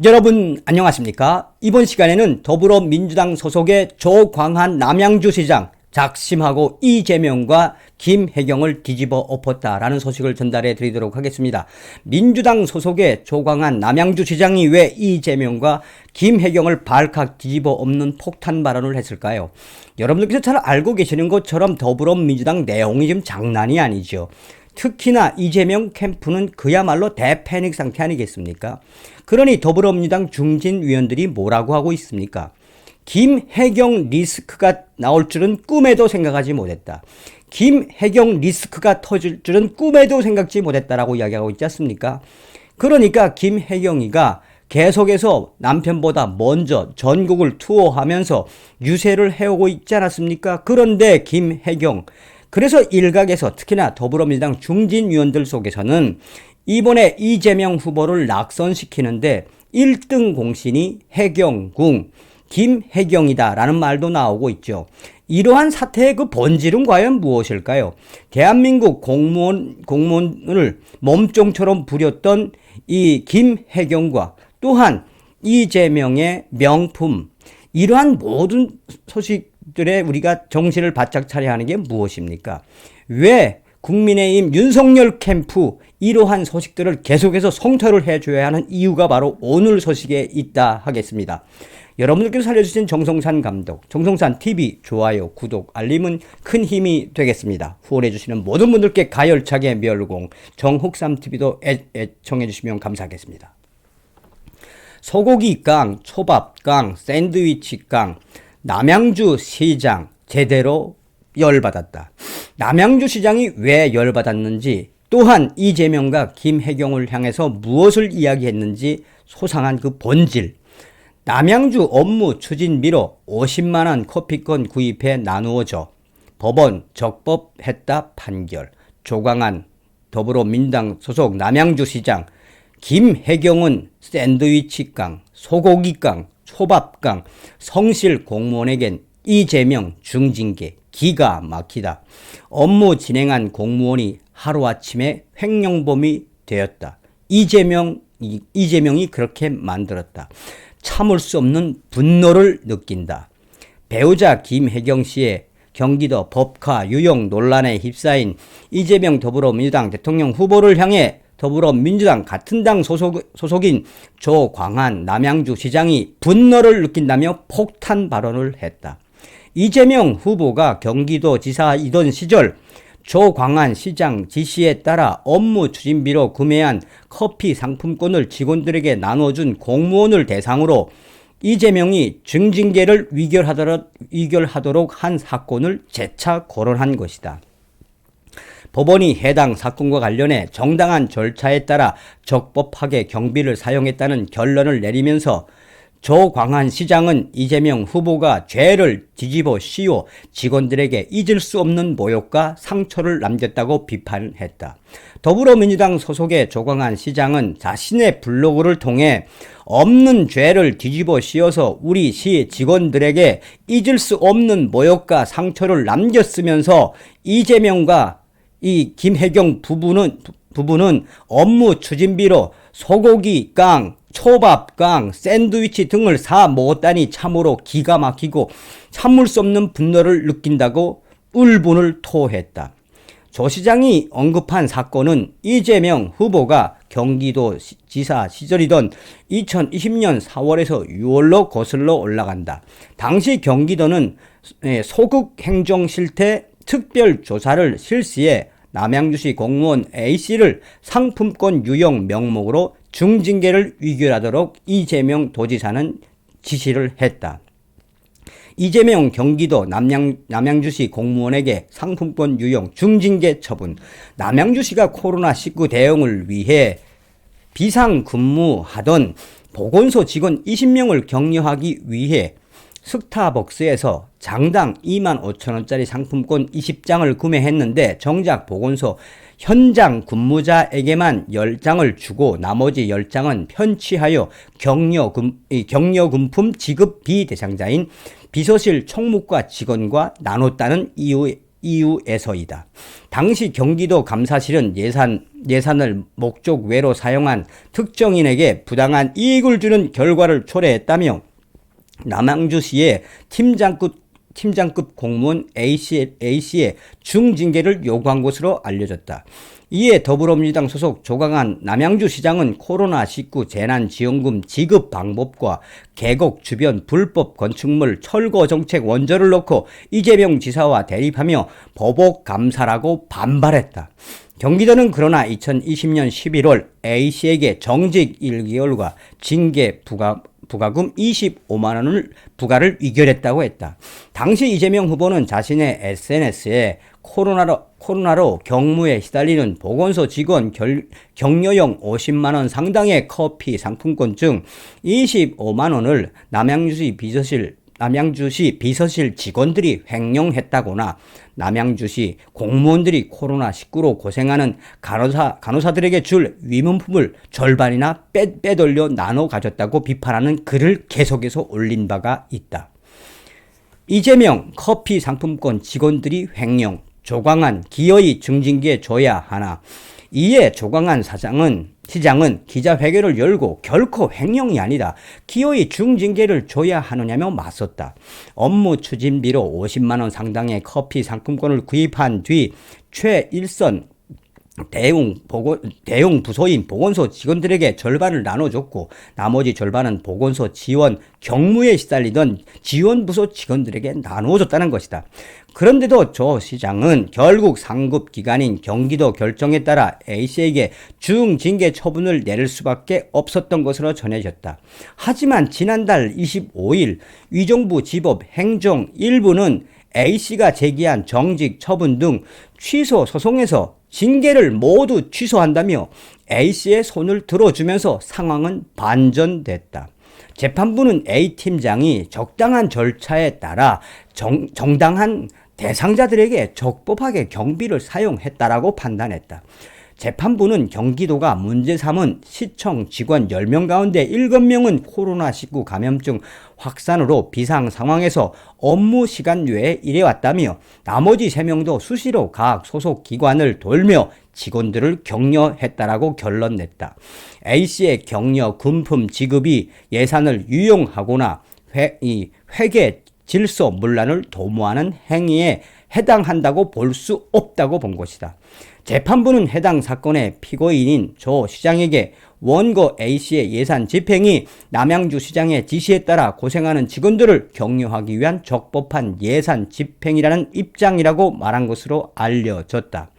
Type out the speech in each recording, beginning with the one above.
여러분 안녕하십니까? 이번 시간에는 더불어민주당 소속의 조광한 남양주시장 작심하고 이재명과 김혜경을 뒤집어 엎었다라는 소식을 전달해 드리도록 하겠습니다. 민주당 소속의 조광한 남양주시장이 왜 이재명과 김혜경을 발칵 뒤집어 엎는 폭탄 발언을 했을까요? 여러분들께서 잘 알고 계시는 것처럼 더불어민주당 내용이 좀 장난이 아니죠. 특히나 이재명 캠프는 그야말로 대패닉 상태 아니겠습니까? 그러니 더불어민주당 중진위원들이 뭐라고 하고 있습니까? 김혜경 리스크가 나올 줄은 꿈에도 생각하지 못했다. 김혜경 리스크가 터질 줄은 꿈에도 생각지 못했다라고 이야기하고 있지 않습니까? 그러니까 김혜경이가 계속해서 남편보다 먼저 전국을 투어하면서 유세를 해오고 있지 않았습니까? 그런데 김혜경, 그래서 일각에서 특히나 더불어민주당 중진위원들 속에서는 이번에 이재명 후보를 낙선시키는데 1등 공신이 해경궁 김혜경이다라는 말도 나오고 있죠. 이러한 사태의 그 본질은 과연 무엇일까요? 대한민국 공무원을 몸종처럼 부렸던 이 김혜경과 또한 이재명의 명품, 이러한 모든 소식들에 우리가 정신을 바짝 차려야 하는 게 무엇입니까? 왜 국민의힘 윤석열 캠프 이러한 소식들을 계속해서 성토를 해줘야 하는 이유가 바로 오늘 소식에 있다 하겠습니다. 여러분들께서 살려주신 정성산 감독, 정성산TV 좋아요, 구독, 알림은 큰 힘이 되겠습니다. 후원해주시는 모든 분들께 가열차게 멸공, 정흑삼TV도 애청해주시면 감사하겠습니다. 소고기 깡, 초밥 깡, 샌드위치 깡, 남양주 시장 제대로 열받았다. 남양주 시장이 왜 열받았는지, 또한 이재명과 김혜경을 향해서 무엇을 이야기했는지 소상한 그 본질, 남양주 업무 추진비로 50만원 커피권 구입해 나누어져 법원 적법했다 판결, 조광한 더불어민주당 소속 남양주시장, 김혜경은 샌드위치깡, 소고기깡, 초밥깡, 성실 공무원에겐 이재명 중징계, 기가 막히다. 업무 진행한 공무원이 하루아침에 횡령범이 되었다. 이재명이 그렇게 만들었다. 참을 수 없는 분노를 느낀다. 배우자 김혜경 씨의 경기도 법카 유용 논란에 휩싸인 이재명 더불어민주당 대통령 후보를 향해 더불어민주당 같은 당 소속인 조광한 남양주 시장이 분노를 느낀다며 폭탄 발언을 했다. 이재명 후보가 경기도 지사이던 시절 조광한 시장 지시에 따라 업무 추진비로 구매한 커피 상품권을 직원들에게 나눠준 공무원을 대상으로 이재명이 중징계를 위결하도록 한 사건을 재차 거론한 것이다. 법원이 해당 사건과 관련해 정당한 절차에 따라 적법하게 경비를 사용했다는 결론을 내리면서 조광한 시장은 이재명 후보가 죄를 뒤집어 씌워 직원들에게 잊을 수 없는 모욕과 상처를 남겼다고 비판했다. 더불어민주당 소속의 조광한 시장은 자신의 블로그를 통해 없는 죄를 뒤집어 씌워서 우리 시 직원들에게 잊을 수 없는 모욕과 상처를 남겼으면서 이재명과 이 김혜경 부부는 업무 추진비로 소고기 깡, 초밥 깡, 샌드위치 등을 사 먹었다니 참으로 기가 막히고 참을 수 없는 분노를 느낀다고 울분을 토했다. 조 시장이 언급한 사건은 이재명 후보가 경기도 지사 시절이던 2020년 4월에서 6월로 거슬러 올라간다. 당시 경기도는 소극 행정 실태 특별조사를 실시해 남양주시 공무원 A씨를 상품권 유용 명목으로 중징계를 위결하도록 이재명 도지사는 지시를 했다. 이재명 경기도 남양주시 공무원에게 상품권 유용 중징계 처분. 남양주시가 코로나19 대응을 위해 비상근무하던 보건소 직원 20명을 격려하기 위해 스타벅스에서 장당 25,000원짜리 상품권 20장을 구매했는데 정작 보건소 현장 근무자에게만 10장을 주고 나머지 10장은 편취하여 격려금품 지급 비대상자인 비서실 총무과 직원과 나눴다는 이유에서이다. 당시 경기도 감사실은 예산을 목적 외로 사용한 특정인에게 부당한 이익을 주는 결과를 초래했다며 남양주시의 팀장급 공무원 A씨의 중징계를 요구한 것으로 알려졌다. 이에 더불어민주당 소속 조광한 남양주시장은 코로나19 재난지원금 지급 방법과 계곡 주변 불법 건축물 철거 정책 원조를 놓고 이재명 지사와 대립하며 보복 감사라고 반발했다. 경기도는 그러나 2020년 11월 A씨에게 정직 1개월과 징계 부과금 25만 원을 부과를 의결했다고 했다. 당시 이재명 후보는 자신의 SNS에 코로나로 경무에 시달리는 보건소 직원 격려용 50만 원 상당의 커피 상품권 중 25만 원을 남양주시 비서실 직원들이 횡령했다거나 남양주시 공무원들이 코로나19로 고생하는 간호사들에게 줄 위문품을 절반이나 빼돌려 나눠 가졌다고 비판하는 글을 계속해서 올린 바가 있다. 이재명 커피 상품권 직원들이 횡령, 조광한 기어이 중징계 줘야 하나. 이에 조광한 시장은 기자회견을 열고 결코 횡령이 아니다, 기어이 중징계를 줘야 하느냐며 맞섰다. 업무 추진비로 50만 원 상당의 커피 상품권을 구입한 뒤 최일선 대용 부서인 보건소 직원들에게 절반을 나눠줬고 나머지 절반은 보건소 경무에 시달리던 지원부서 직원들에게 나눠줬다는 것이다. 그런데도 조 시장은 결국 상급 기관인 경기도 결정에 따라 A씨에게 중징계 처분을 내릴 수밖에 없었던 것으로 전해졌다. 하지만 지난달 25일 위정부 지법 행정 1부는 A씨가 제기한 정직 처분 등 취소 소송에서 징계를 모두 취소한다며 A씨의 손을 들어주면서 상황은 반전됐다. 재판부는 A팀장이 적당한 절차에 따라 정당한 대상자들에게 적법하게 경비를 사용했다라고 판단했다. 재판부는 경기도가 문제 삼은 시청 직원 10명 가운데 7명은 코로나19 감염증 확산으로 비상 상황에서 업무 시간 외에 일해왔다며 나머지 3명도 수시로 각 소속 기관을 돌며 직원들을 격려했다라고 결론 냈다. A씨의 격려 금품 지급이 예산을 유용하거나 회계 질서 문란을 도모하는 행위에 해당한다고 볼 수 없다고 본 것이다. 재판부는 해당 사건의 피고인인 조 시장에게 원고 A씨의 예산 집행이 남양주 시장의 지시에 따라 고생하는 직원들을 격려하기 위한 적법한 예산 집행이라는 입장이라고 말한 것으로 알려졌다.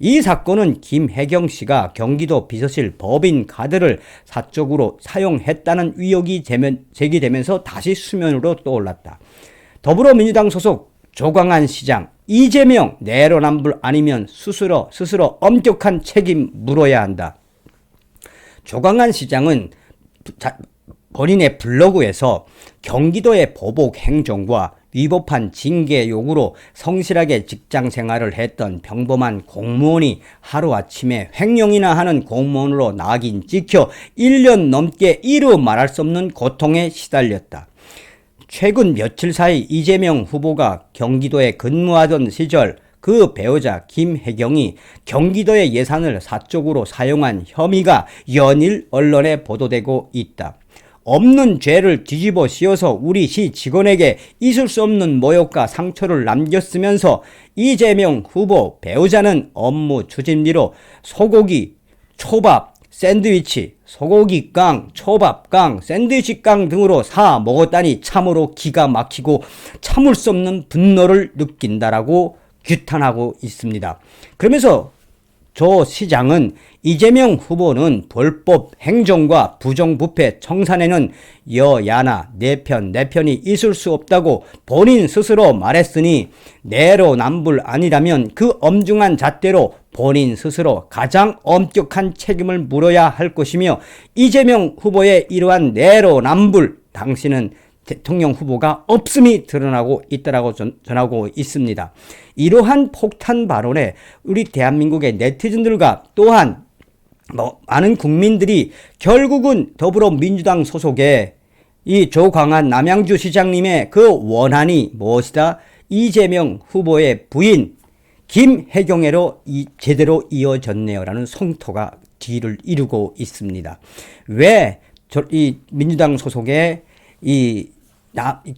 이 사건은 김혜경 씨가 경기도 비서실 법인 카드를 사적으로 사용했다는 의혹이 제기되면서 다시 수면으로 떠올랐다. 더불어민주당 소속 조광한 시장, 이재명 내로남불 아니면 스스로 엄격한 책임 물어야 한다. 조광한 시장은 본인의 블로그에서 경기도의 보복 행정과 위법한 징계 요구로 성실하게 직장 생활을 했던 평범한 공무원이 하루아침에 횡령이나 하는 공무원으로 낙인 찍혀 1년 넘게 이루 말할 수 없는 고통에 시달렸다. 최근 며칠 사이 이재명 후보가 경기도에 근무하던 시절 그 배우자 김혜경이 경기도의 예산을 사적으로 사용한 혐의가 연일 언론에 보도되고 있다. 없는 죄를 뒤집어 씌워서 우리 시 직원에게 있을 수 없는 모욕과 상처를 남겼으면서 이재명 후보 배우자는 업무 추진비로 소고기, 초밥, 샌드위치, 소고기 깡, 초밥 깡, 샌드위치 깡 등으로 사 먹었다니 참으로 기가 막히고 참을 수 없는 분노를 느낀다라고 규탄하고 있습니다. 그러면서 조 시장은 이재명 후보는 불법 행정과 부정부패 청산에는 여야나 내 편이 있을 수 없다고 본인 스스로 말했으니 내로남불 아니라면 그 엄중한 잣대로 본인 스스로 가장 엄격한 책임을 물어야 할 것이며 이재명 후보의 이러한 내로남불 당신은 대통령 후보가 없음이 드러나고 있다라고 전하고 있습니다. 이러한 폭탄 발언에 우리 대한민국의 네티즌들과 또한 많은 국민들이 결국은 더불어민주당 소속의 이 조광한 남양주 시장님의 그 원한이 무엇이다? 이재명 후보의 부인 김혜경애로 제대로 이어졌네요라는 성토가 뒤를 이루고 있습니다. 왜 이 민주당 소속의 이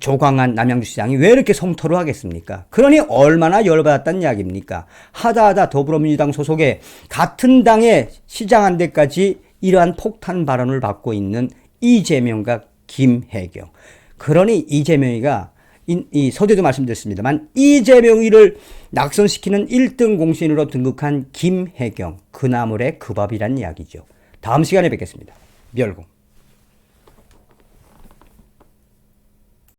조광한 남양주시장이 왜 이렇게 성토를 하겠습니까? 그러니 얼마나 열받았단 이야기입니까? 하다하다 더불어민주당 소속의 같은 당의 시장 한 대까지 이러한 폭탄 발언을 받고 있는 이재명과 김혜경. 그러니 이재명이가 이 서두에도 말씀드렸습니다만 이재명이를 낙선시키는 1등 공신으로 등극한 김혜경, 그 나물의 그 밥이란 이야기죠. 다음 시간에 뵙겠습니다. 멸공.